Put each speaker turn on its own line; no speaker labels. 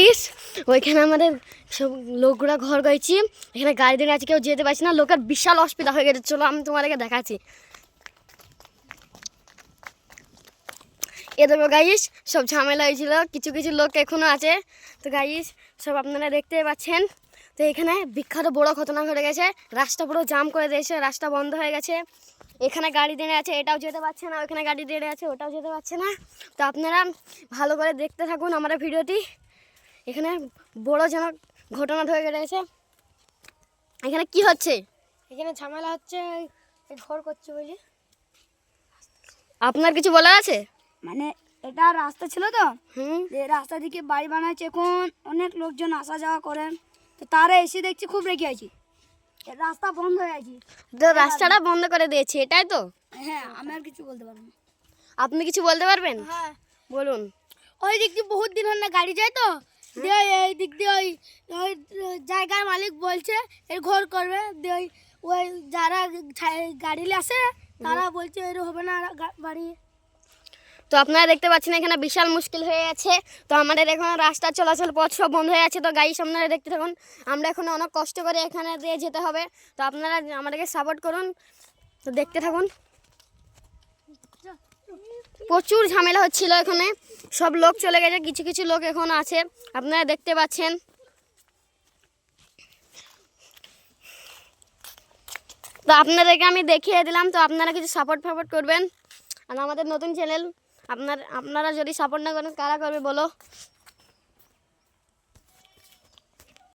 Guys ওইখানে আমাদের সব লোকগুলা ঘর গেছি, এখানে গাড়ি দিয়ে আছে, কেউ যেতে পারছি না, লোকের বিশাল অসুবিধা হয়ে গেছে। চলো আমি তোমাদেরকে দেখাচ্ছি। এ দেখো গাইস সব ঝামেলা হয়েছিল, কিছু কিছু লোক এখনো আছে। তো গাইস সব আপনারা দেখতে পাচ্ছেন। তো এখানে বিখ্যাত বড় ঘটনা ঘটে গেছে, রাস্তা পুরো জাম করে দিয়েছে, রাস্তা বন্ধ হয়ে গেছে। এখানে গাড়ি দিয়ে আছে, এটাও যেতে পারছে না, ওইখানে গাড়ি দিয়ে আছে, ওটাও যেতে পারছে না। তো আপনারা ভালো করে দেখতে থাকুন আমার ভিডিওটি। এখানে বড় যেন ঘটনা হয়ে গেছে। এখানে কি হচ্ছে?
এখানে ঝামেলা হচ্ছে, ঘর করছে বলে।
আপনার কিছু বলার আছে?
মানে এটা রাস্তা ছিল তো,
হুম,
যে রাস্তা দিকে বাড়ি বানাচ্ছে, এখন অনেক লোকজন আসা যাওয়া করেন, তো তারা এসে দেখছি খুব রেগে আছি, রাস্তা বন্ধ হয়ে আছে।
তো রাস্তাটা বন্ধ করে দিয়েছে, এটাই তো?
হ্যাঁ, আমি আর কিছু বলতে পারবো না।
আপনি কিছু বলতে পারবেন?
হ্যাঁ,
বলুন।
ওই দিক দিয়ে বহুত দিন হল না গাড়ি যায়, তো দিয়ে এই দিক দিয়ে ওই ওই জায়গার মালিক বলছে এর ঘর করবে, দিয়ে ওই যারা গাড়ি আসে তারা বলছে এর হবে না বাড়ি।
তো আপনারা দেখতে পাচ্ছেন এখানে বিশাল মুশকিল হয়ে আছে। তো আমাদের এখানে রাস্তা চলাচল পথ সব বন্ধ হয়ে আছে। তো গাড়ি আপনারা দেখতে থাকুন, আমরা এখন অনেক কষ্ট করে এখানে দিয়ে যেতে হবে। তো আপনারা আমাদেরকে সাপোর্ট করুন, তো দেখতে থাকুন। প্রচুর ঝামেলা হচ্ছিল এখানে, সব লোক চলে গেছে, কিছু কিছু লোক এখন আছে, আপনারা দেখতে পাচ্ছেন। তো আপনাদেরকে আমি দেখিয়ে দিলাম, তো আপনারা কিছু সাপোর্ট করবেন। আর আমাদের নতুন চ্যানেল, আপনারা যদি সাপোর্ট না করেন কারা করবে বলো?